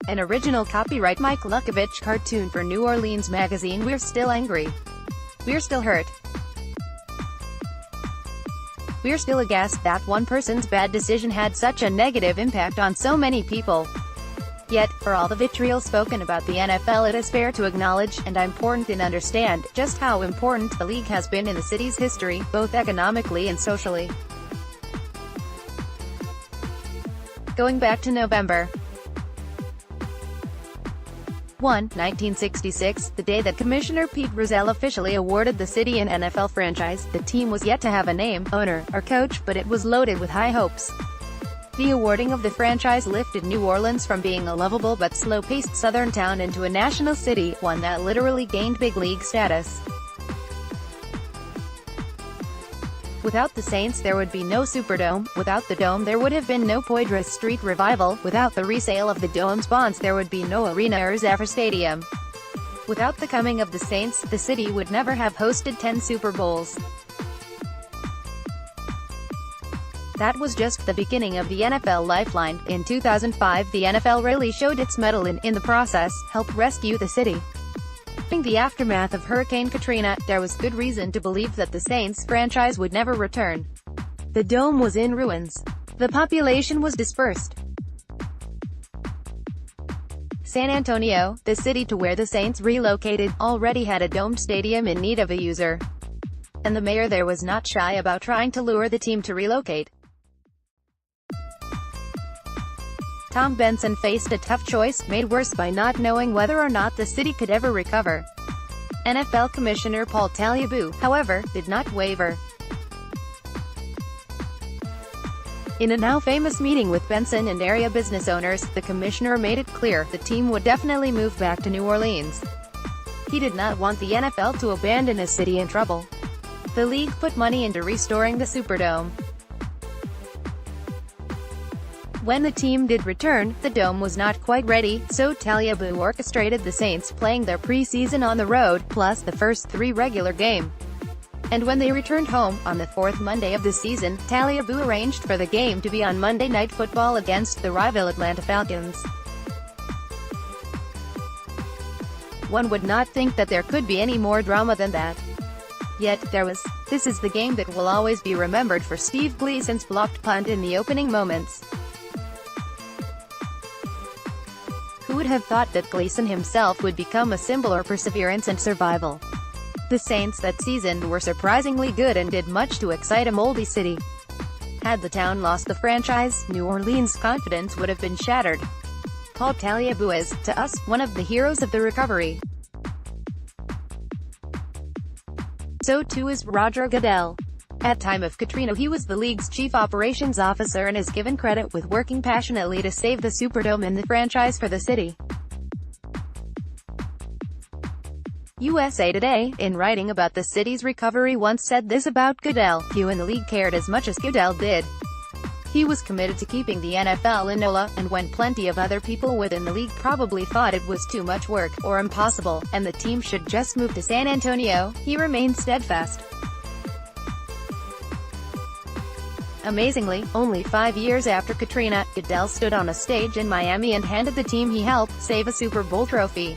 An original copyright Mike Luckovich Cartoon for New Orleans Magazine. We're still angry. We're still hurt. We're still aghast that one person's bad decision had such a negative impact on so many people. Yet, for all the vitriol spoken about the NFL, it is fair to acknowledge, and important and understand, just how important the league has been in the city's history, both economically and socially. Going back to November 1, 1966, the day that Commissioner Pete Rozelle officially awarded the city an NFL franchise, the team was yet to have a name, owner, or coach, but it was loaded with high hopes. The awarding of the franchise lifted New Orleans from being a lovable but slow-paced southern town into a national city, one that literally gained big league status. Without the Saints there would be no Superdome, without the Dome there would have been no Poydras Street Revival, without the resale of the Dome's bonds there would be no arena or Zephyr Stadium. Without the coming of the Saints, the city would never have hosted 10 Super Bowls. That was just the beginning of the NFL lifeline. In 2005, the NFL really showed its mettle and, in the process, helped rescue the city. In the aftermath of Hurricane Katrina, there was good reason to believe that the Saints franchise would never return. The Dome was in ruins. The population was dispersed. San Antonio, the city to where the Saints relocated, already had a domed stadium in need of a user. And the mayor there was not shy about trying to lure the team to relocate. Tom Benson faced a tough choice, made worse by not knowing whether or not the city could ever recover. NFL Commissioner Paul Tagliabue, however, did not waver. In a now famous meeting with Benson and area business owners, the commissioner made it clear the team would definitely move back to New Orleans. He did not want the NFL to abandon a city in trouble. The league put money into restoring the Superdome. When the team did return, the Dome was not quite ready, so Tagliabue orchestrated the Saints playing their preseason on the road, plus the first 3 regular games. And when they returned home, on the 4th Monday of the season, Tagliabue arranged for the game to be on Monday Night Football against the rival Atlanta Falcons. One would not think that there could be any more drama than that. Yet, there was. This is the game that will always be remembered for Steve Gleason's blocked punt in the opening moments. Who would have thought that Gleason himself would become a symbol of perseverance and survival? The Saints that season were surprisingly good and did much to excite a moldy city. Had the town lost the franchise, New Orleans' confidence would have been shattered. Paul Tagliabue is, to us, one of the heroes of the recovery. So too is Roger Goodell. At time of Katrina he was the league's chief operations officer and is given credit with working passionately to save the Superdome and the franchise for the city. USA Today, in writing about the city's recovery, once said this about Goodell: few in the league cared as much as Goodell did. He was committed to keeping the NFL in NOLA, and when plenty of other people within the league probably thought it was too much work, or impossible, and the team should just move to San Antonio, he remained steadfast. Amazingly, only 5 years after Katrina, Goodell stood on a stage in Miami and handed the team he helped save a Super Bowl trophy.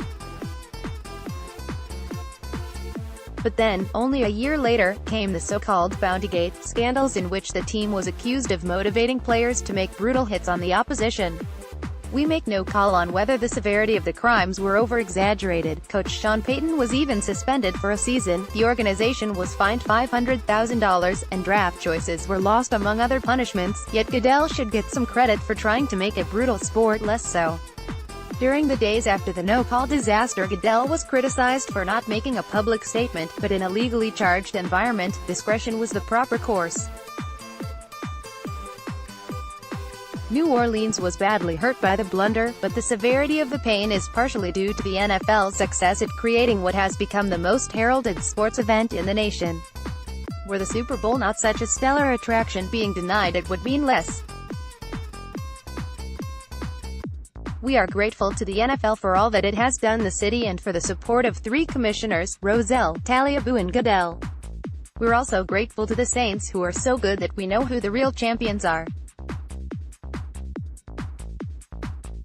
But then, only a year later, came the so-called Bountygate scandals in which the team was accused of motivating players to make brutal hits on the opposition. We make no call on whether the severity of the crimes were over-exaggerated. Coach Sean Payton was even suspended for a season, the organization was fined $500,000, and draft choices were lost among other punishments, yet Goodell should get some credit for trying to make a brutal sport less so. During the days after the no-call disaster, Goodell was criticized for not making a public statement, but in a legally charged environment, discretion was the proper course. New Orleans was badly hurt by the blunder, but the severity of the pain is partially due to the NFL's success at creating what has become the most heralded sports event in the nation. Were the Super Bowl not such a stellar attraction, being denied it would mean less. We are grateful to the NFL for all that it has done the city and for the support of 3 commissioners, Rozelle, Tagliabue and Goodell. We're also grateful to the Saints, who are so good that we know who the real champions are.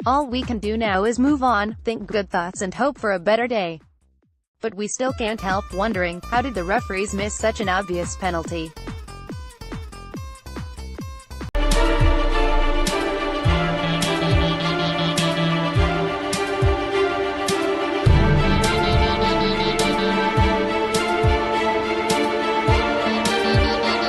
All we can do now is move on, think good thoughts and hope for a better day. But we still can't help wondering, how did the referees miss such an obvious penalty?